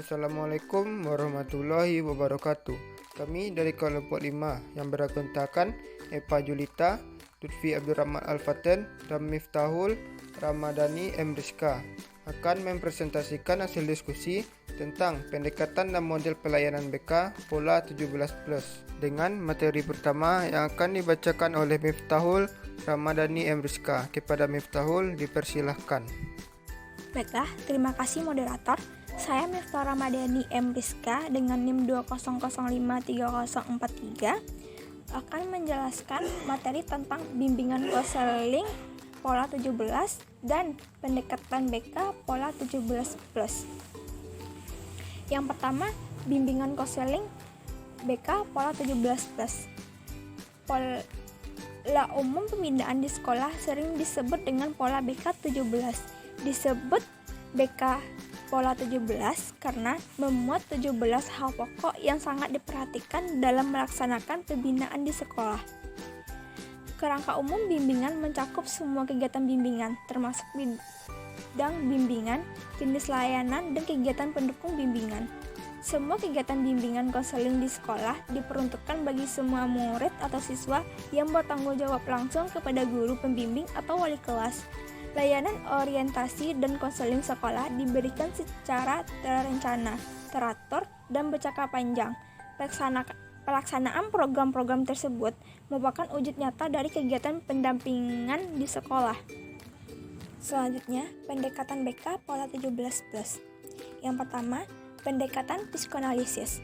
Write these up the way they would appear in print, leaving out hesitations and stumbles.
Assalamualaikum warahmatullahi wabarakatuh. Kami dari kelompok 5 yang beragontakan Eva Julita, Lutfi Abdurrahman Al-Faten, dan Miftahul Ramadhani M. Rizka akan mempresentasikan hasil diskusi tentang pendekatan dan model pelayanan BK Pola 17+ dengan materi pertama yang akan dibacakan oleh Miftahul Ramadhani M. Rizka. Kepada Miftahul dipersilahkan. Baiklah, terima kasih moderator. Saya Miftahul Ramadhani M. Rizka dengan NIM 2005343 akan menjelaskan materi tentang bimbingan konseling Pola 17 dan pendekatan BK Pola 17+. Yang pertama, bimbingan konseling BK Pola 17+. Pola umum pembinaan di sekolah sering disebut dengan pola BK 17. Disebut BK Pola 17 karena memuat 17 hal pokok yang sangat diperhatikan dalam melaksanakan pembinaan di sekolah. Kerangka umum bimbingan mencakup semua kegiatan bimbingan, termasuk bidang bimbingan, jenis layanan, dan kegiatan pendukung bimbingan. Semua kegiatan bimbingan konseling di sekolah diperuntukkan bagi semua murid atau siswa yang bertanggung jawab langsung kepada guru pembimbing atau wali kelas. Layanan orientasi dan konseling sekolah diberikan secara terencana, teratur, dan berjangka panjang. Pelaksanaan program-program tersebut merupakan wujud nyata dari kegiatan pendampingan di sekolah. Selanjutnya, pendekatan BK Pola 17+. Yang pertama, pendekatan psikoanalisis.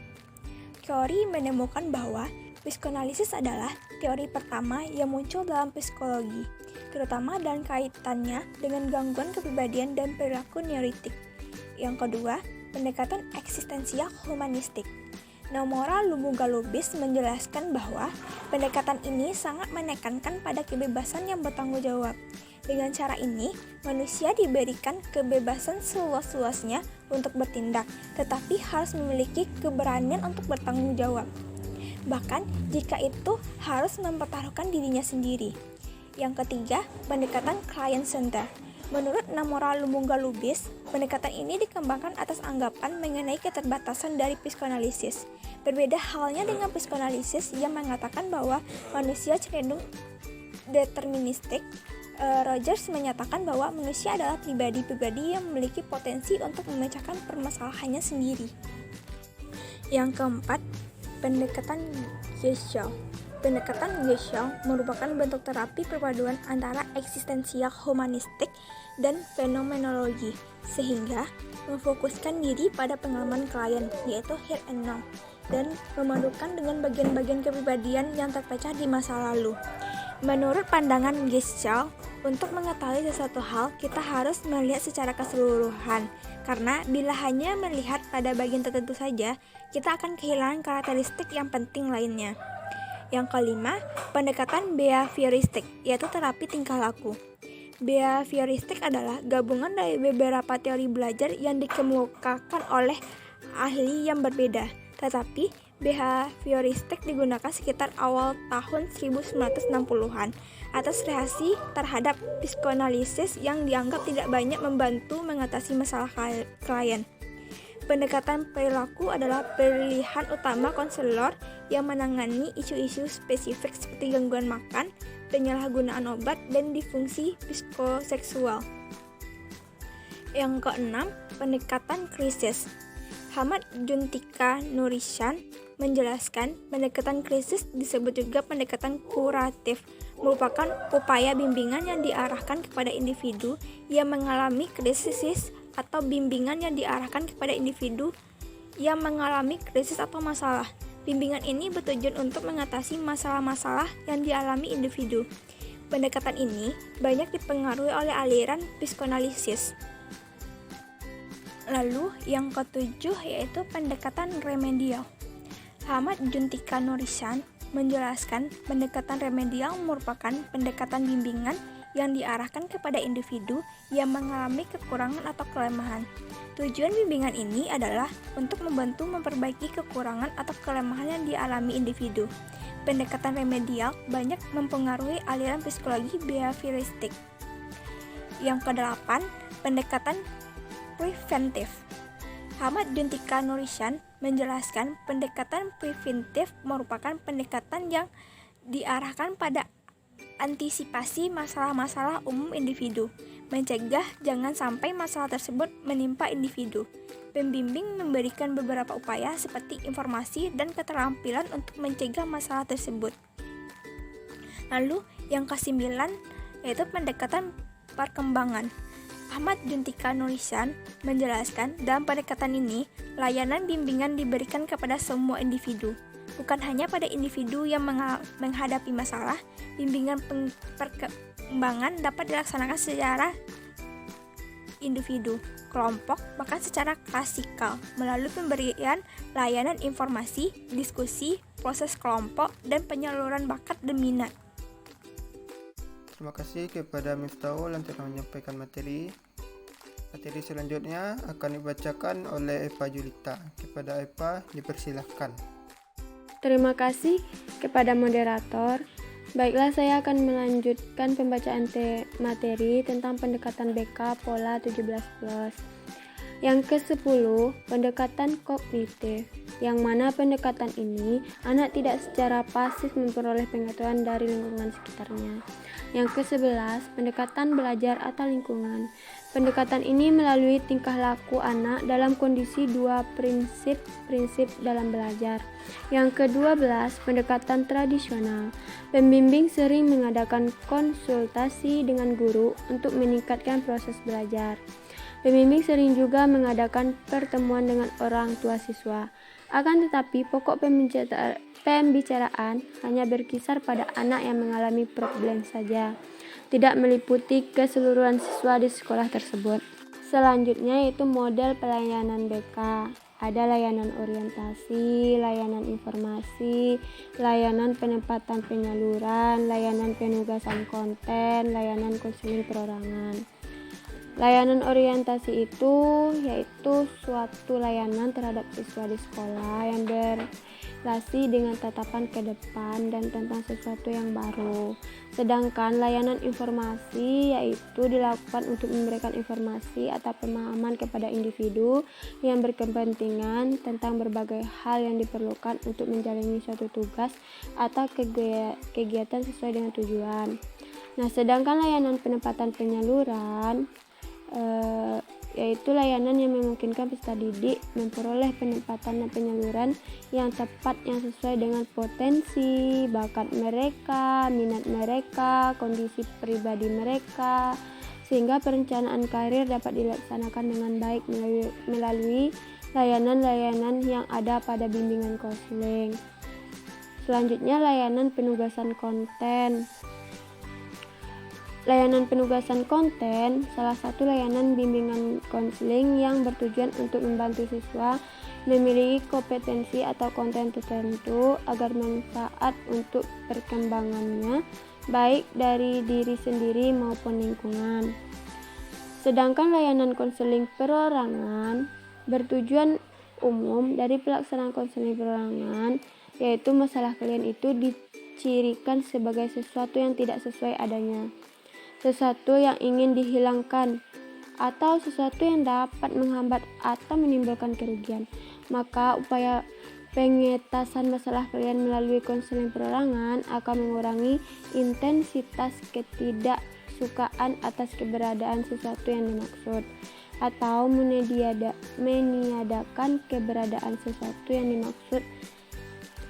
Teori menemukan bahwa psikoanalisis adalah teori pertama yang muncul dalam psikologi, terutama dalam kaitannya dengan gangguan kepribadian dan perilaku neurotik. Yang kedua, pendekatan eksistensial humanistik. Nomora Lumumba-Lubis menjelaskan bahwa pendekatan ini sangat menekankan pada kebebasan yang bertanggung jawab. Dengan cara ini, manusia diberikan kebebasan seluas-luasnya untuk bertindak, tetapi harus memiliki keberanian untuk bertanggung jawab. Bahkan jika itu harus mempertaruhkan dirinya sendiri. Yang ketiga, pendekatan client center. Menurut Nomora Lumumba-Lubis, pendekatan ini dikembangkan atas anggapan mengenai keterbatasan dari psikoanalisis. Berbeda halnya dengan psikoanalisis yang mengatakan bahwa manusia cenderung deterministik. Rogers menyatakan bahwa manusia adalah pribadi-pribadi yang memiliki potensi untuk memecahkan permasalahannya sendiri. Yang keempat, pendekatan Gesell. Pendekatan Gesell merupakan bentuk terapi perpaduan antara eksistensial humanistik dan fenomenologi, sehingga memfokuskan diri pada pengalaman klien, yaitu here and now, dan memadukan dengan bagian-bagian kepribadian yang terpecah di masa lalu. Menurut pandangan Gesell, untuk mengetahui sesuatu hal, kita harus melihat secara keseluruhan, karena bila hanya melihat pada bagian tertentu saja, kita akan kehilangan karakteristik yang penting lainnya. Yang kelima, pendekatan behavioristik, yaitu terapi tingkah laku. Behavioristik adalah gabungan dari beberapa teori belajar yang dikemukakan oleh ahli yang berbeda, tetapi behavioristik digunakan sekitar awal tahun 1960-an atas reaksi terhadap psikoanalisis yang dianggap tidak banyak membantu mengatasi masalah klien. Pendekatan perilaku adalah pilihan utama konselor yang menangani isu-isu spesifik seperti gangguan makan, penyalahgunaan obat, dan disfungsi psikoseksual. Yang keenam, pendekatan krisis. Hamad Juntika Nurishan menjelaskan pendekatan krisis disebut juga pendekatan kuratif, merupakan upaya bimbingan yang diarahkan kepada individu yang mengalami krisis atau bimbingan yang diarahkan kepada individu yang mengalami krisis atau masalah. Bimbingan ini bertujuan untuk mengatasi masalah-masalah yang dialami individu. Pendekatan ini banyak dipengaruhi oleh aliran psikoanalisis. Lalu yang ketujuh yaitu pendekatan remedial. Hamad Juntika Nurishan menjelaskan pendekatan remedial merupakan pendekatan bimbingan yang diarahkan kepada individu yang mengalami kekurangan atau kelemahan. Tujuan bimbingan ini adalah untuk membantu memperbaiki kekurangan atau kelemahan yang dialami individu. Pendekatan remedial banyak mempengaruhi aliran psikologi behavioristik. Yang kedelapan, pendekatan preventif. Ahmad Juntika Nurisyan menjelaskan pendekatan preventif merupakan pendekatan yang diarahkan pada antisipasi masalah-masalah umum individu, mencegah jangan sampai masalah tersebut menimpa individu. Pembimbing memberikan beberapa upaya seperti informasi dan keterampilan untuk mencegah masalah tersebut. Lalu yang ke-9 yaitu pendekatan perkembangan. Ahmad Juntika Nurisyan menjelaskan dalam pendekatan ini, layanan bimbingan diberikan kepada semua individu. Bukan hanya pada individu yang menghadapi masalah, bimbingan perkembangan dapat dilaksanakan secara individu, kelompok, bahkan secara klasikal melalui pemberian layanan informasi, diskusi, proses kelompok, dan penyaluran bakat dan minat. Terima kasih kepada Miftahul yang telah menyampaikan materi. Materi selanjutnya akan dibacakan oleh Epa Julita. Kepada Epa, dipersilahkan. Terima kasih kepada moderator. Baiklah, saya akan melanjutkan pembacaan materi tentang pendekatan BK Pola 17+. Yang ke-10, pendekatan kognitif, yang mana pendekatan ini anak tidak secara pasif memperoleh pengetahuan dari lingkungan sekitarnya. Yang ke-11, pendekatan belajar atau lingkungan. Pendekatan ini melalui tingkah laku anak dalam kondisi dua prinsip dalam belajar. Yang ke-12, pendekatan tradisional. Pembimbing sering mengadakan konsultasi dengan guru untuk meningkatkan proses belajar. Pembimbing sering juga mengadakan pertemuan dengan orang tua siswa. Akan tetapi, pokok pembicaraan hanya berkisar pada anak yang mengalami problem saja, tidak meliputi keseluruhan siswa di sekolah tersebut. Selanjutnya yaitu model pelayanan BK. Ada layanan orientasi, layanan informasi, layanan penempatan penyaluran, layanan penugasan konten, layanan konseling perorangan. Layanan orientasi itu yaitu suatu layanan terhadap siswa di sekolah yang berrelasi dengan tatapan ke depan dan tentang sesuatu yang baru. Sedangkan layanan informasi yaitu dilakukan untuk memberikan informasi atau pemahaman kepada individu yang berkepentingan tentang berbagai hal yang diperlukan untuk menjalani suatu tugas atau kegiatan sesuai dengan tujuan. Nah, sedangkan layanan penempatan penyaluran yaitu layanan yang memungkinkan peserta didik memperoleh penempatan dan penyaluran yang tepat yang sesuai dengan potensi, bakat mereka, minat mereka, kondisi pribadi mereka, sehingga perencanaan karir dapat dilaksanakan dengan baik melalui layanan-layanan yang ada pada bimbingan konseling. Selanjutnya, layanan penugasan konten. Layanan penugasan konten salah satu layanan bimbingan konseling yang bertujuan untuk membantu siswa memiliki kompetensi atau konten tertentu agar manfaat untuk perkembangannya baik dari diri sendiri maupun lingkungan. Sedangkan layanan konseling perorangan bertujuan umum dari pelaksanaan konseling perorangan, yaitu masalah kalian itu dicirikan sebagai sesuatu yang tidak sesuai adanya, sesuatu yang ingin dihilangkan, atau sesuatu yang dapat menghambat atau menimbulkan kerugian. Maka upaya pengetasan masalah kalian melalui konseling perorangan akan mengurangi intensitas ketidaksukaan atas keberadaan sesuatu yang dimaksud, atau meniadakan keberadaan sesuatu yang dimaksud,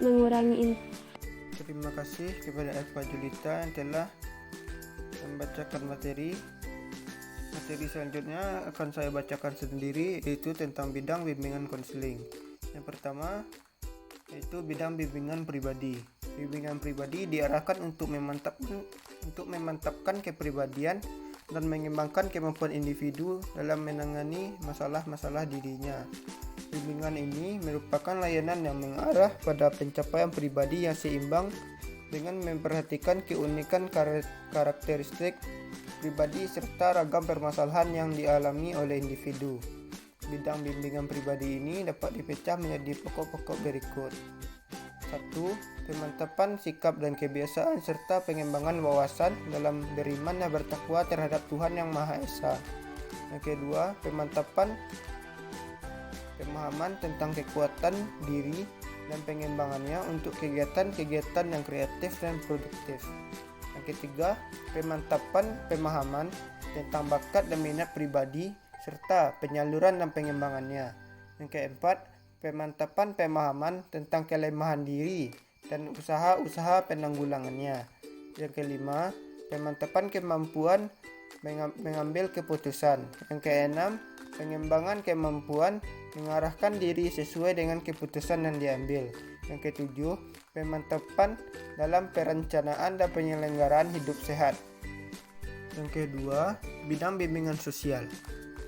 mengurangi Terima kasih kepada Epa Julita yang telah membacakan materi. Materi selanjutnya akan saya bacakan sendiri, yaitu tentang bidang bimbingan konseling. Yang pertama yaitu bidang bimbingan pribadi. Bimbingan pribadi diarahkan untuk memantapkan kepribadian dan mengembangkan kemampuan individu dalam menangani masalah-masalah dirinya. Bimbingan ini merupakan layanan yang mengarah pada pencapaian pribadi yang seimbang dengan memperhatikan keunikan karakteristik pribadi serta ragam permasalahan yang dialami oleh individu. Bidang bimbingan pribadi ini dapat dipecah menjadi pokok-pokok berikut. 1. Pemantapan sikap dan kebiasaan serta pengembangan wawasan dalam beriman dan bertakwa terhadap Tuhan Yang Maha Esa. Yang kedua, pemantapan pemahaman tentang kekuatan diri dan pengembangannya untuk kegiatan-kegiatan yang kreatif dan produktif. Yang ketiga, pemantapan pemahaman tentang bakat dan minat pribadi serta penyaluran dan pengembangannya. Yang keempat, pemantapan pemahaman tentang kelemahan diri dan usaha-usaha penanggulangannya. Yang kelima, pemantapan kemampuan mengambil keputusan. Yang keenam, pengembangan kemampuan mengarahkan diri sesuai dengan keputusan yang diambil. Yang ketujuh, pemantapan dalam perencanaan dan penyelenggaraan hidup sehat. Yang kedua, bidang bimbingan sosial.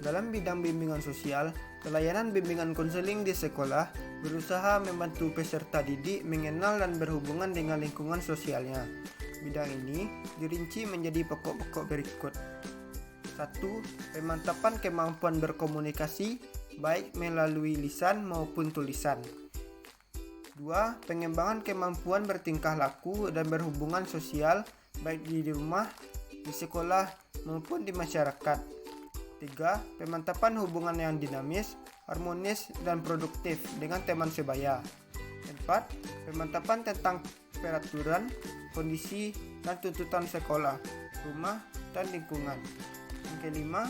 Dalam bidang bimbingan sosial, pelayanan bimbingan konseling di sekolah berusaha membantu peserta didik mengenal dan berhubungan dengan lingkungan sosialnya. Bidang ini dirinci menjadi pokok-pokok berikut. 1. Pemantapan kemampuan berkomunikasi baik melalui lisan maupun tulisan. 2. Pengembangan kemampuan bertingkah laku dan berhubungan sosial baik di rumah, di sekolah maupun di masyarakat. 3. Pemantapan hubungan yang dinamis, harmonis dan produktif dengan teman sebaya. 4. Pemantapan tentang peraturan, kondisi dan tuntutan sekolah, rumah dan lingkungan. Yang kelima,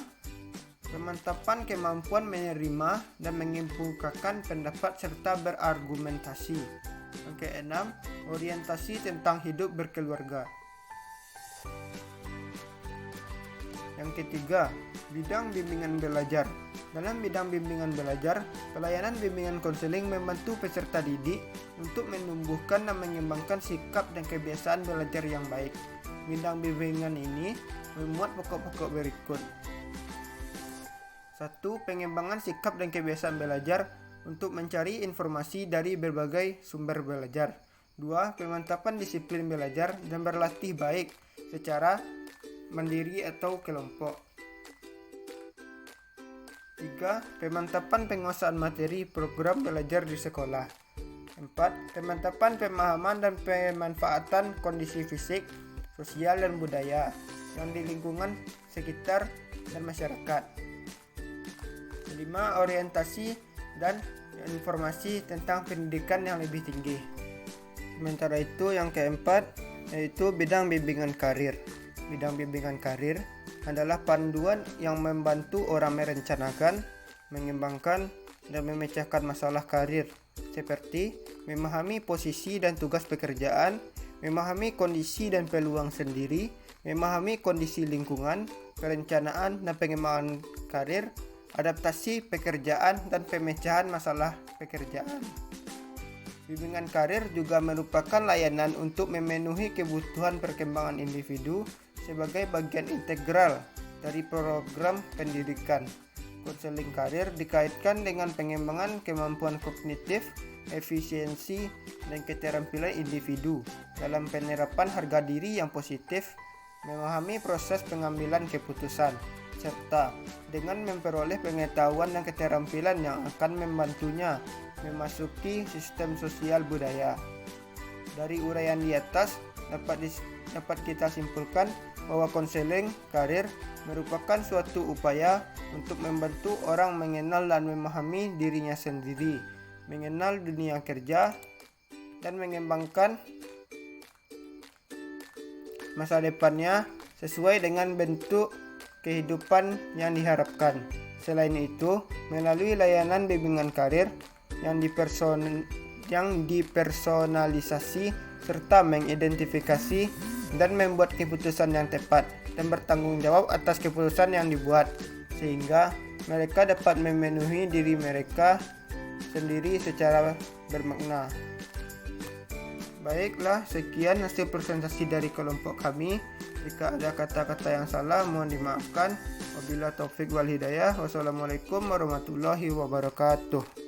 pemantapan kemampuan menerima dan mengemukakan pendapat serta berargumentasi. Yang keenam, orientasi tentang hidup berkeluarga. Yang ketiga, bidang bimbingan belajar. Dalam bidang bimbingan belajar, pelayanan bimbingan konseling membantu peserta didik untuk menumbuhkan dan mengembangkan sikap dan kebiasaan belajar yang baik. Bidang bimbingan ini memuat pokok-pokok berikut. 1. Pengembangan sikap dan kebiasaan belajar untuk mencari informasi dari berbagai sumber belajar. 2. Pemantapan disiplin belajar dan berlatih baik secara mandiri atau kelompok. 3. Pemantapan penguasaan materi program belajar di sekolah. 4. Pemantapan pemahaman dan pemanfaatan kondisi fisik, sosial dan budaya yang di lingkungan sekitar dan masyarakat. 5. Orientasi dan informasi tentang pendidikan yang lebih tinggi. Sementara itu yang keempat yaitu bidang bimbingan karir. Bidang bimbingan karir adalah panduan yang membantu orang merencanakan, mengembangkan, dan memecahkan masalah karir seperti memahami posisi dan tugas pekerjaan, memahami kondisi dan peluang sendiri, memahami kondisi lingkungan, perencanaan dan pengembangan karir, adaptasi pekerjaan, dan pemecahan masalah pekerjaan. Bimbingan karir juga merupakan layanan untuk memenuhi kebutuhan perkembangan individu sebagai bagian integral dari program pendidikan. Konseling karir dikaitkan dengan pengembangan kemampuan kognitif, efisiensi, dan keterampilan individu dalam penerapan harga diri yang positif, memahami proses pengambilan keputusan, serta dengan memperoleh pengetahuan dan keterampilan yang akan membantunya memasuki sistem sosial budaya. Dari uraian di atas dapat kita simpulkan bahwa konseling karir merupakan suatu upaya untuk membantu orang mengenal dan memahami dirinya sendiri, mengenal dunia kerja, dan mengembangkan masa depannya sesuai dengan bentuk kehidupan yang diharapkan. Selain itu, melalui layanan bimbingan karir yang dipersonalisasi serta mengidentifikasi dan membuat keputusan yang tepat dan bertanggung jawab atas keputusan yang dibuat, sehingga mereka dapat memenuhi diri mereka sendiri secara bermakna. Baiklah, sekian hasil presentasi dari kelompok kami. Jika ada kata-kata yang salah, mohon dimaafkan. Wabillahi taufik wal hidayah. Wassalamualaikum warahmatullahi wabarakatuh.